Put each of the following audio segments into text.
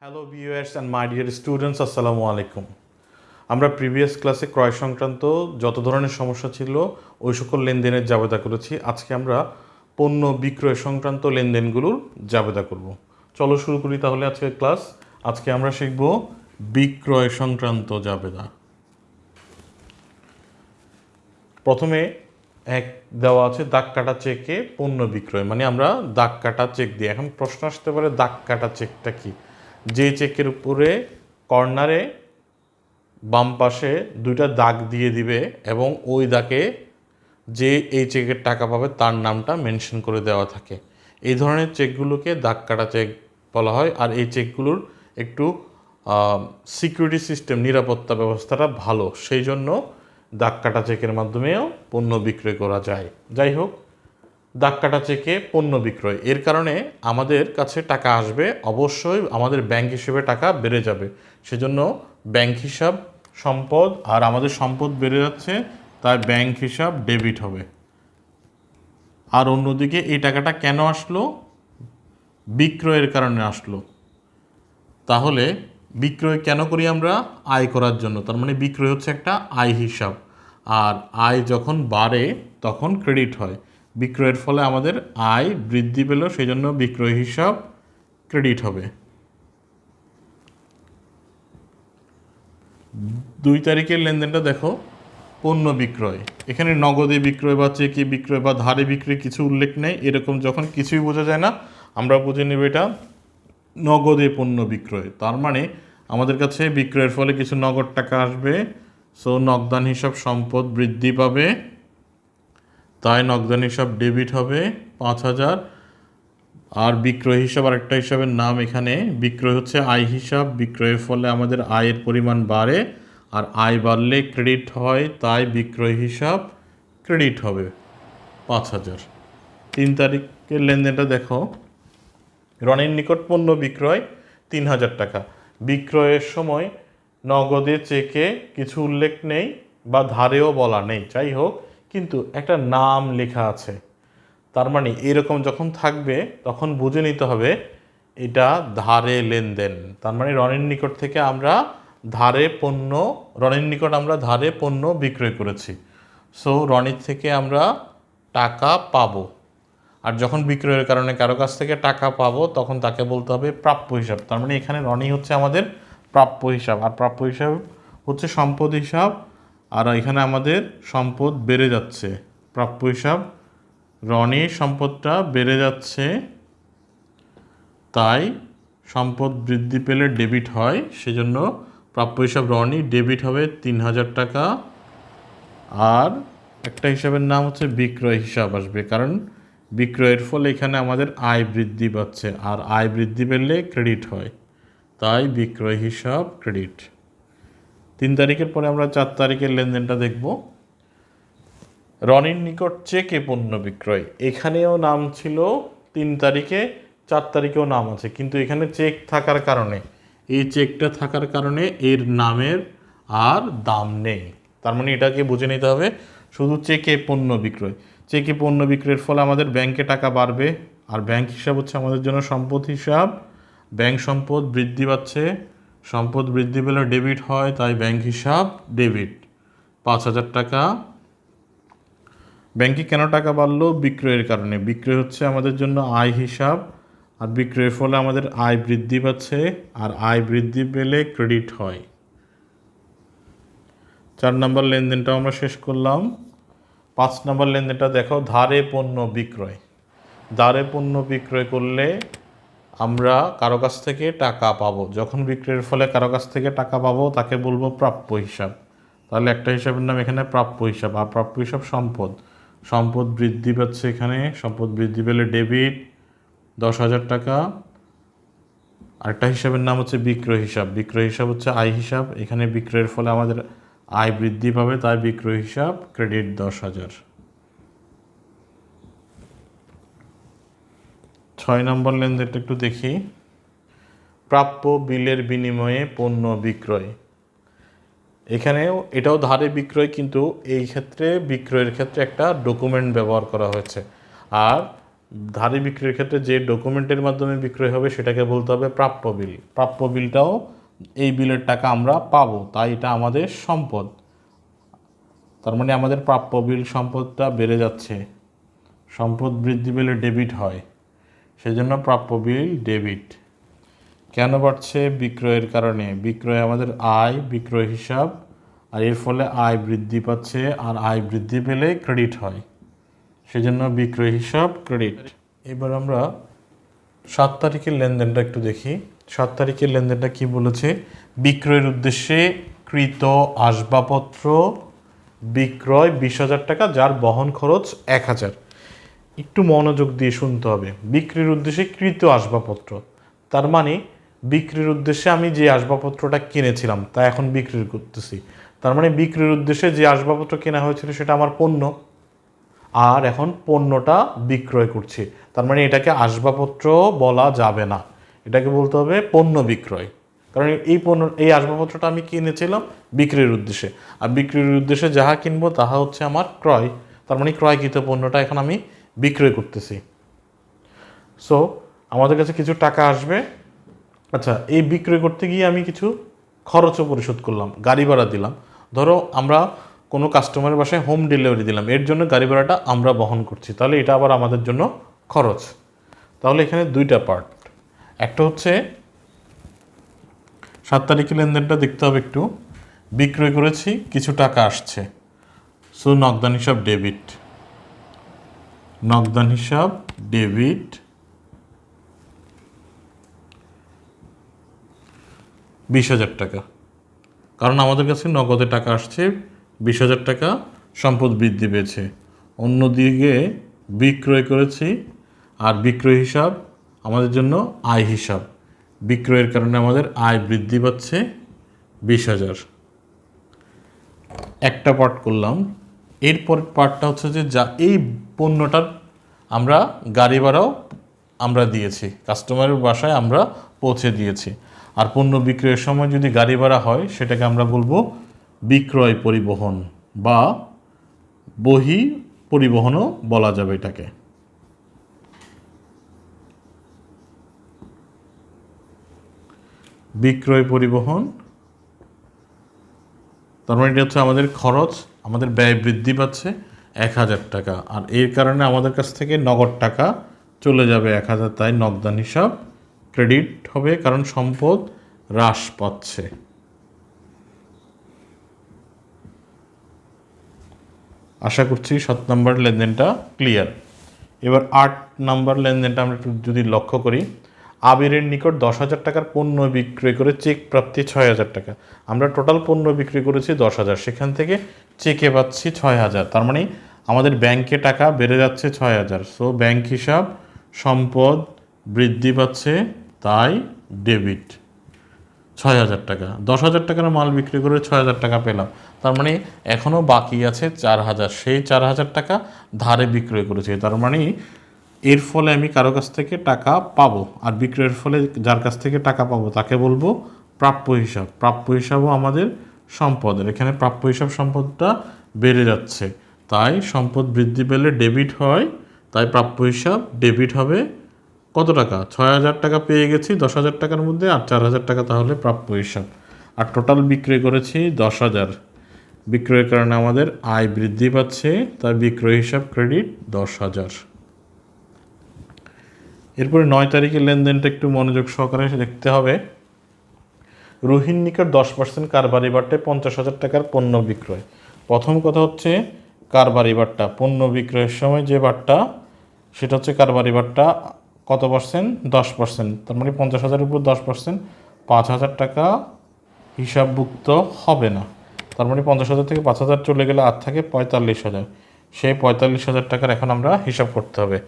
Hello viewers and my dear students, আসসালামু আলাইকুম। আমরা প্রিভিয়াস ক্লাসে ক্রয় সংক্রান্ত যত ধরনের সমস্যা ছিল ওই সকল লেনদেনের জাবেদা করেছি। আজকে আমরা পণ্য বিক্রয় সংক্রান্ত লেনদেনগুলোর জাবেদা করব। চলো শুরু করি তাহলে আজকের ক্লাস। আজকে আমরা শিখব বিক্রয় সংক্রান্ত জাবেদা। প্রথমে এক দেওয়া আছে দাগ কাটা চেকে পণ্য বিক্রয়, মানে আমরা দাগ কাটা চেক দিই। এখন প্রশ্ন আসতে পারে দাগ কাটা চেকটা কি? যে চেকের উপরে কর্নারে বাম পাশে দুইটা দাগ দিয়ে দিবে এবং ওই দাগে যে এই চেকের টাকা পাবে তার নামটা মেনশন করে দেওয়া থাকে। এই ধরনের চেকগুলোকে দাগ কাটা চেক বলা হয়। আর এই চেকগুলোর একটু সিকিউরিটি সিস্টেম, নিরাপত্তা ব্যবস্থাটা ভালো, সেই জন্য দাগ কাটা চেকের মাধ্যমেও পণ্য বিক্রয় করা যায়। যাই হোক, দাগ কাটা চেকে পণ্য বিক্রয়, এর কারণে আমাদের কাছে টাকা আসবে, অবশ্যই আমাদের ব্যাংক হিসেবে টাকা বেড়ে যাবে। সেজন্য ব্যাংক হিসাব সম্পদ, আর আমাদের সম্পদ বেড়ে যাচ্ছে, তাই ব্যাংক হিসাব ডেবিট হবে। আর অন্যদিকে এই টাকাটা কেন আসলো? বিক্রয়ের কারণে আসলো। তাহলে বিক্রয় কেন করি আমরা? আয় করার জন্য। তার মানে বিক্রয় হচ্ছে একটা আয় হিসাব, আর আয় যখন বাড়ে তখন ক্রেডিট হয়। বিক্রয়ের ফলে আমাদের আয় বৃদ্ধি পেল, সেই জন্য বিক্রয় হিসাব ক্রেডিট হবে। 2 তারিখের লেনদেনটা দেখো, পণ্য বিক্রয়। এখানে নগদে বিক্রয় বা চেকে বিক্রয় বা ধারে বিক্রয় কিছু উল্লেখ নেই। এরকম যখন কিছুই বোঝা যায় না, আমরা বুঝে নেব এটা নগদে পণ্য বিক্রয়। তার মানে আমাদের কাছে বিক্রয়ের ফলে কিছু নগদ টাকা আসবে, সো নগদান হিসাব সম্পদ বৃদ্ধি পাবে, তাই নগদান হিসাব ডেবিট হবে 5,000। আর বিক্রয় হিসাব আরেকটা হিসাবের নাম, এখানে বিক্রয় হচ্ছে আয় হিসাব। বিক্রয়ের ফলে আমাদের আয়ের পরিমাণ বাড়ে, আর আয় বাড়লে ক্রেডিট হয়, তাই বিক্রয় হিসাব ক্রেডিট হবে 5,000। 3 তারিখের লেনদেনটা দেখো, রনির নিকট পণ্য বিক্রয় 3,000 টাকা। বিক্রয়ের সময় নগদে চেকে কিছু উল্লেখ নেই বা ধারেও বলা নেই, যাই হোক, কিন্তু একটা নাম লেখা আছে। তার মানে এরকম যখন থাকবে তখন বুঝে নিতে হবে এটা ধারে লেনদেন। তার মানে রনির নিকট থেকে আমরা রনির নিকট আমরা ধারে পণ্য বিক্রয় করেছি, সো রনির থেকে আমরা টাকা পাবো। আর যখন বিক্রয়ের কারণে কারো কাছ থেকে টাকা পাবো তখন তাকে বলতে হবে প্রাপ্য হিসাব। তার মানে এখানে রনি হচ্ছে আমাদের প্রাপ্য হিসাব, আর প্রাপ্য হিসাব হচ্ছে সম্পদ হিসাব, আর এখানে আমাদের সম্পদ বেড়ে যাচ্ছে। প্রাপ্য হিসাব, রনির সম্পদটা বেড়ে যাচ্ছে, তাই সম্পদ বৃদ্ধি পেলে ডেবিট হয়, সেজন্য প্রাপ্য হিসাব রনি ডেবিট হবে 3,000 টাকা। আর একটা হিসাবের নাম হচ্ছে বিক্রয় হিসাব আসবে, কারণ বিক্রয়ের ফলে এখানে আমাদের আয় বৃদ্ধি পাচ্ছে, আর আয় বৃদ্ধি পেলে ক্রেডিট হয়, তাই বিক্রয় হিসাব ক্রেডিট। 3 তারিখের পরে আমরা 4 তারিখের লেনদেনটা দেখব। রনির নিকট চেকে পণ্য বিক্রয়, এখানেও নাম ছিল 3 তারিখে, 4 তারিখেও নাম আছে, কিন্তু এখানে চেক থাকার কারণে, এই চেকটা থাকার কারণে এর নামের আর দাম নেই। তার মানে এটাকে বুঝে নিতে হবে শুধু চেকে পণ্য বিক্রয়। চেকে পণ্য বিক্রয়ের ফলে আমাদের ব্যাংকে টাকা বাড়বে, আর ব্যাংক হিসাব হচ্ছে আমাদের জন্য সম্পদ হিসাব। ব্যাংক সম্পদ বৃদ্ধি পাচ্ছে, সম্পদ বৃদ্ধি পেলে ডেবিট হয়, তাই ব্যাংক হিসাব ডেবিট 5,000 টাকা। ব্যাংকে কেন টাকা বাড়লো? বিক্রয়ের কারণে। বিক্রয় হচ্ছে আমাদের জন্য আয় হিসাব, আর বিক্রয়ের ফলে আমাদের আয় বৃদ্ধি পাচ্ছে, আর আয় বৃদ্ধি পেলে ক্রেডিট হয়। 4 নম্বর লেনদেনটাও আমরা শেষ করলাম। 5 নম্বর লেনদেনটা দেখো, ধারে পণ্য বিক্রয়। ধারে পণ্য বিক্রয় করলে আমরা কারো কাছ থেকে টাকা পাবো। যখন বিক্রয়ের ফলে কারো কাছ থেকে টাকা পাবো তাকে বলবো প্রাপ্য হিসাব। তাহলে একটা হিসাবের নাম এখানে প্রাপ্য হিসাব, আর প্রাপ্য হিসাব সম্পদ। সম্পদ বৃদ্ধি পাচ্ছে, এখানে সম্পদ বৃদ্ধি পেলে ডেবিট 10,000 টাকা। আরেকটা হিসাবের নাম হচ্ছে বিক্রয় হিসাব। বিক্রয় হিসাব হচ্ছে আয় হিসাব, এখানে বিক্রয়ের ফলে আমাদের আয় বৃদ্ধি পাবে, তাই বিক্রয় হিসাব ক্রেডিট 10,000। 6 নম্বর লেনদেনটা একটু দেখি। প্রাপ্য বিলের বিনিময়ে পণ্য বিক্রয়। এখানেও এটাও ধারে বিক্রয়, কিন্তু এই ক্ষেত্রে বিক্রয়ের ক্ষেত্রে একটা ডকুমেন্ট ব্যবহার করা হয়েছে। আর ধারে বিক্রয়ের ক্ষেত্রে যে ডকুমেন্টের মাধ্যমে বিক্রয় হবে সেটাকে বলতে হবে প্রাপ্য বিল। প্রাপ্য বিলটাও এই বিলের টাকা আমরা পাবো, তাই এটা আমাদের সম্পদ। তার মানে আমাদের প্রাপ্য বিল সম্পদটা বেড়ে যাচ্ছে, সম্পদ বৃদ্ধি পেলে ডেবিট হয়, সেজন্য প্রাপ্য বিল ডেবিট। কেন বাড়ছে? বিক্রয়ের কারণে। বিক্রয় আমাদের আয়, বিক্রয় হিসাব, আর এর ফলে আয় বৃদ্ধি পাচ্ছে, আর আয় বৃদ্ধি পেলে ক্রেডিট হয়, সেজন্য বিক্রয় হিসাব ক্রেডিট। এবার আমরা 7 তারিখের লেনদেনটা একটু দেখি। 7 তারিখের লেনদেনটা কি বলেছে? বিক্রয়ের উদ্দেশ্যে কৃত আসবাবপত্র বিক্রয় 20,000 টাকা, যার বহন খরচ 1,000। একটু মনোযোগ দিয়ে শুনতে হবে। বিক্রির উদ্দেশ্যে কৃত আসবাবপত্র, তার মানে বিক্রির উদ্দেশ্যে আমি যে আসবাবপত্রটা কিনেছিলাম তা এখন বিক্রি করতেছি। তার মানে বিক্রির উদ্দেশ্যে যে আসবাবপত্র কেনা হয়েছিল সেটা আমার পণ্য, আর এখন পণ্যটা বিক্রয় করছি। তার মানে এটাকে আসবাবপত্র বলা যাবে না, এটাকে বলতে হবে পণ্য বিক্রয়। কারণ এই আসবাবপত্রটা আমি কিনেছিলাম বিক্রির উদ্দেশ্যে, আর বিক্রির উদ্দেশ্যে যাহা কিনবো তাহা হচ্ছে আমার ক্রয়। তার মানে ক্রয়কৃত পণ্যটা এখন আমি বিক্রয় করতেছি। সো আমাদের কাছে কিছু টাকা আসবে। আচ্ছা, এই বিক্রয় করতে গিয়ে আমি কিছু খরচও পরিশোধ করলাম, গাড়ি ভাড়া দিলাম। ধরো আমরা কোনো কাস্টমারের বাসায় হোম ডেলিভারি দিলাম, এর জন্য গাড়ি ভাড়াটা আমরা বহন করছি, তাহলে এটা আবার আমাদের জন্য খরচ। তাহলে এখানে দুইটা পার্ট। একটা হচ্ছে 7 তারিখের লেনদেনটা দেখতে হবে একটু। বিক্রয় করেছি, কিছু টাকা আসছে, সো নগদান হিসাব ডেবিট। নগদান হিসাব ডেবিট, 20,000 টাকা। কারণ আমাদের কাছে নগদে টাকা আসছে 20,000 টাকা, সম্পদ বৃদ্ধি পেয়েছে। অন্যদিকে বিক্রয় করেছি, আর বিক্রয় হিসাব আমাদের জন্য আয় হিসাব। বিক্রয়ের কারণে আমাদের আয় বৃদ্ধি পাচ্ছে 20,000। একটা পার্ট করলাম। এরপর পার্টটা হচ্ছে যে যা এই পণ্যটার আমরা গাড়ি ভাড়াও আমরা দিয়েছি, কাস্টমারের বাসায় আমরা পৌঁছে দিয়েছি। আর পণ্য বিক্রয়ের সময় যদি গাড়ি ভাড়া হয় সেটাকে আমরা বলবো বিক্রয় পরিবহন বা বহি পরিবহনও বলা যাবে এটাকে। বিক্রয় পরিবহন, তার মানে এটা হচ্ছে আমাদের খরচ, আমাদের ব্যয় বৃদ্ধি পাচ্ছে 1,000 টাকা, আর এর কারণে আমাদের কাছ থেকে নগদ টাকা চলে যাবে 1,000, তাই নগদান হিসাব ক্রেডিট হবে, কারণ সম্পদ হ্রাস পাচ্ছে। আশা করছি 7 নম্বর লেনদেনটা ক্লিয়ার। এবার 8 নম্বর লেনদেনটা আমরা একটু যদি লক্ষ্য করি। আবিরের নিকট 10,000 টাকার পণ্য বিক্রয় করে চেক প্রাপ্তি 6,000 টাকা। আমরা টোটাল পণ্য বিক্রি করেছি 10,000, সেখান থেকে চেকে পাচ্ছি 6,000। তার মানে আমাদের ব্যাংকে টাকা বেড়ে যাচ্ছে 6,000। সো ব্যাংক হিসাব সম্পদ বৃদ্ধি পাচ্ছে, তাই ডেবিট 6,000 টাকা। 10,000 টাকার মাল বিক্রি করে 6,000 টাকা পেলাম, তার মানে এখনও বাকি আছে 4,000। সেই 4,000 টাকা ধারে বিক্রয় করেছি, তার মানে এর ফলে আমি কারো কাছ থেকে টাকা পাবো, আর বিক্রয়ের ফলে যার কাছ থেকে টাকা পাবো তাকে বলবো প্রাপ্য হিসাব। প্রাপ্য হিসাবও আমাদের সম্পদের, এখানে প্রাপ্য হিসাব সম্পদটা বেড়ে যাচ্ছে, তাই সম্পদ বৃদ্ধি পেলে ডেবিট হয়, তাই প্রাপ্য হিসাব ডেবিট হবে। কত টাকা? 6,000 টাকা পেয়ে গেছি 10,000 টাকার মধ্যে, আর 4,000 টাকা তাহলে প্রাপ্য হিসাব। আর টোটাল বিক্রয় করেছি 10,000, বিক্রয়ের কারণে আমাদের আয় বৃদ্ধি পাচ্ছে, তাই বিক্রয় হিসাব ক্রেডিট 10,000। এরপরে 9 তারিখের লেনদেনটা একটু মনোযোগ সহকারে দেখতে হবে। রুহির নিকট 10% কারবারি বাট্টায় 50,000 টাকার পণ্য বিক্রয়। প্রথম কথা হচ্ছে কারবারি বাট্টা, পণ্য বিক্রয়ের সময় যে বাট্টা সেটা হচ্ছে কারবারি বাট্টা। কত পার্সেন্ট? 10%। তার মানে 50,000-এর উপর 10%, 5,000 টাকা হিসাবভুক্ত হবে না। তার মানে 50,000 থেকে 5,000 চলে গেলে আর থাকে 45,000। সেই 45,000 টাকার এখন আমরা হিসাব করতে হবে।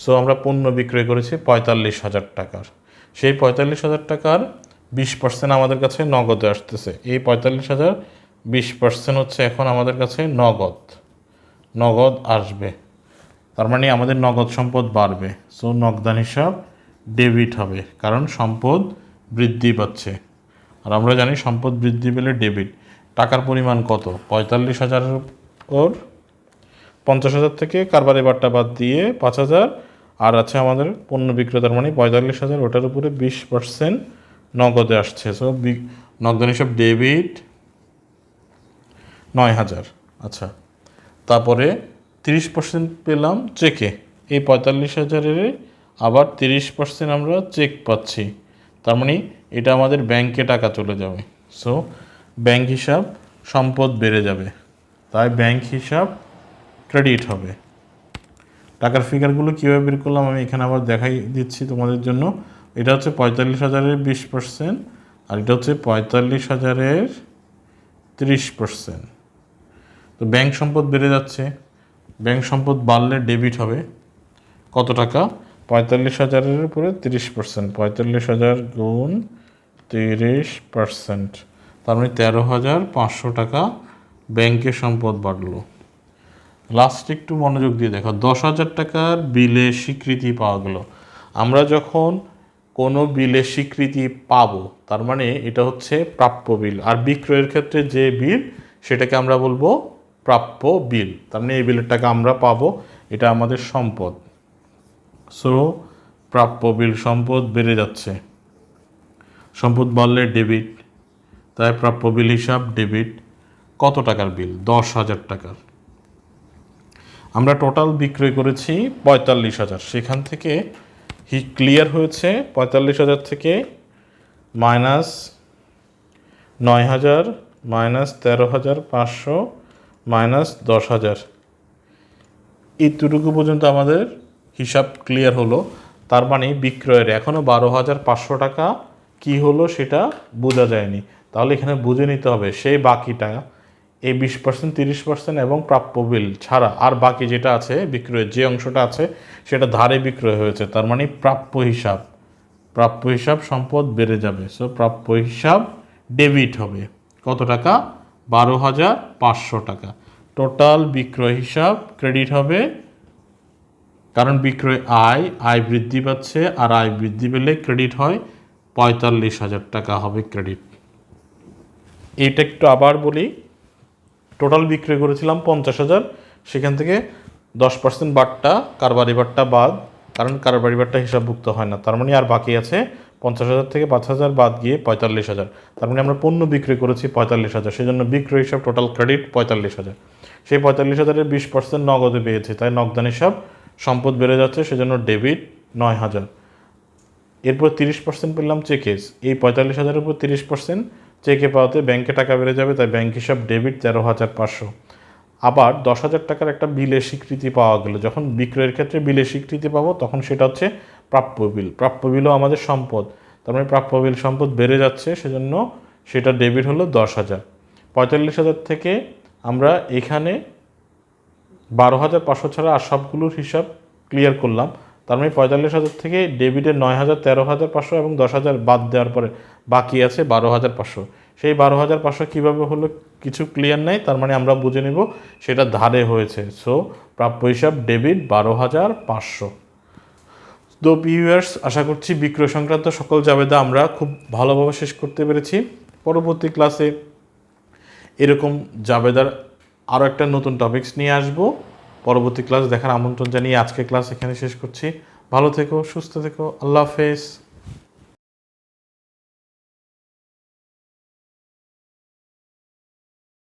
সো আমরা পণ্য বিক্রয় করেছি 45,000 টাকার, সেই 45,000 টাকার 20% আমাদের কাছে নগদে আসতেছে। এই 45,000 20% হচ্ছে এখন আমাদের কাছে নগদ আসবে, তার মানে আমাদের নগদ সম্পদ বাড়বে। সো নগদান হিসাব ডেবিট হবে, কারণ সম্পদ বৃদ্ধি পাচ্ছে, আর আমরা জানি সম্পদ বৃদ্ধি পেলে ডেবিট। টাকার পরিমাণ কত? 45,000 ওর 50,000 থেকে কারবারি বাট্টা বাদ দিয়ে 5,000, আর আছে আমাদের পণ্য বিক্রেতার মানে 45,000, ওটার উপরে 20% নগদে আসছে। সো নগদান হিসাব ডেবিট 9,000। আচ্ছা, তারপরে 30% পেলাম চেকে, এই 45,000-এর আবার 30% আমরা চেক পাচ্ছি, তার মানে এটা আমাদের ব্যাংকে টাকা চলে যাবে। সো ব্যাংক হিসাব সম্পদ বেড়ে যাবে, তাই ব্যাংক হিসাব ক্রেডিট হবে। টাকার ফিগারগুলো কীভাবে বের করলাম আমি এখানে আবার দেখাই দিচ্ছি তোমাদের জন্য। এটা হচ্ছে 45,000-এর 20%, আর এটা হচ্ছে 45,000-এর 30%। তো ব্যাংক সম্পদ বেড়ে যাচ্ছে, ব্যাংক সম্পদ বাড়লে ডেবিট হবে কত টাকা? 45,000-এর উপরে 30%, 45,000 গুণ 30%, তার মানে 13,500 টাকা ব্যাংকের সম্পদ বাড়লো। লাস্ট একটু মনোযোগ দিয়ে দেখো, 10,000 টাকার বিলের স্বীকৃতি পাওয়া গেল। আমরা যখন কোনো বিলের স্বীকৃতি পাবো, তার মানে এটা হচ্ছে প্রাপ্য বিল, আর বিক্রয়ের ক্ষেত্রে যে বিল সেটাকে আমরা বলবো প্রাপ্য বিল। তার মানে এই বিলের টাকা আমরা পাবো, এটা আমাদের সম্পদ। সো প্রাপ্য বিল সম্পদ বেড়ে যাচ্ছে, সম্পদ বাড়লে ডেবিট, তাই প্রাপ্য বিল হিসাব ডেবিট। কত টাকার বিল? 10,000 টাকার। আমরা টোটাল বিক্রয় করেছি 45,000, সেখান থেকে ক্লিয়ার হয়েছে 45,000 থেকে মাইনাস 9,000 মাইনাস 13,500 মাইনাস 10,000, এইটুকু পর্যন্ত আমাদের হিসাব ক্লিয়ার হলো। তার মানে বিক্রয়ের এখনও 12,500 টাকা কি হলো সেটা বোঝা যায়নি। তাহলে এখানে বুঝে নিতে হবে সেই বাকিটা, এই 20%, 30% এবং প্রাপ্য বিল ছাড়া আর বাকি যেটা আছে বিক্রয়ের যে অংশটা আছে সেটা ধারে বিক্রয় হয়েছে, তার মানে প্রাপ্য হিসাব সম্পদ বেড়ে যাবে। সো প্রাপ্য হিসাব ডেবিট হবে কত টাকা? 12,500 টাকা। টোটাল বিক্রয় হিসাব ক্রেডিট হবে, কারণ বিক্রয় আয় বৃদ্ধি পাচ্ছে, আর আয় বৃদ্ধি পেলে ক্রেডিট হয়, 45,000 টাকা হবে ক্রেডিট। এইটা একটু আবার বলি, টোটাল বিক্রয় করেছিলাম 50,000, সেখান থেকে 10% বাটটা কারবারি বাটটা বাদ, কারণ কারবারি বাটটা হিসাবভুক্ত হয় না, তার মানে আর বাকি আছে 50,000 থেকে 5,000 বাদ গিয়ে 45,000, তার মানে আমরা পণ্য বিক্রয় করেছি 45,000, সেজন্য বিক্রয় হিসাব টোটাল ক্রেডিট 45,000। সেই 45,000-এর 20% নগদে পেয়েছে, তাই নগদান হিসাব সম্পদ বেড়ে যাচ্ছে, সেজন্য ডেবিট 9,000। এরপর 30% পেলাম চেকে, এই 45,000-এর উপর 30% চেকে পাওয়াতে ব্যাংকে টাকা বেড়ে যাবে, তাই ব্যাংক হিসাব ডেবিট 13,500। আবার 10,000 টাকার একটা বিলের স্বীকৃতি পাওয়া গেল, যখন বিক্রয়ের ক্ষেত্রে বিলের স্বীকৃতি পাবো তখন সেটা হচ্ছে প্রাপ্য বিল। প্রাপ্য বিলও আমাদের সম্পদ, তার মানে প্রাপ্য বিল সম্পদ বেড়ে যাচ্ছে, সেজন্য সেটা ডেবিট হলো 10,000। 45,000 থেকে আমরা এখানে 12,500 ছাড়া আর সবগুলোর হিসাব ক্লিয়ার করলাম, তার মানে 45,000 থেকে ডেবিটের 9,000, 13,500 এবং 10,000 বাদ দেওয়ার পরে বাকি আছে 12,500। সেই 12,500 কীভাবে হলো কিছু ক্লিয়ার নাই, তার মানে আমরা বুঝে নেব সেটা ধারে হয়েছে। সো প্রাপ্য হিসাব ডেবিট 12,500। তো ভিউয়ার্স, আশা করছি বিক্রয় সংক্রান্ত সকল জাবেদা আমরা খুব ভালোভাবে শেষ করতে পেরেছি। পরবর্তী ক্লাসে এরকম জাবেদার আরও একটা নতুন টপিকস নিয়ে আসবো। পরবর্তী ক্লাস দেখার আমন্ত্রণ জানিয়ে আজকে ক্লাস এখানে শেষ করছি। ভালো থেকো, সুস্থ থেকো, আল্লাহ হাফেজ।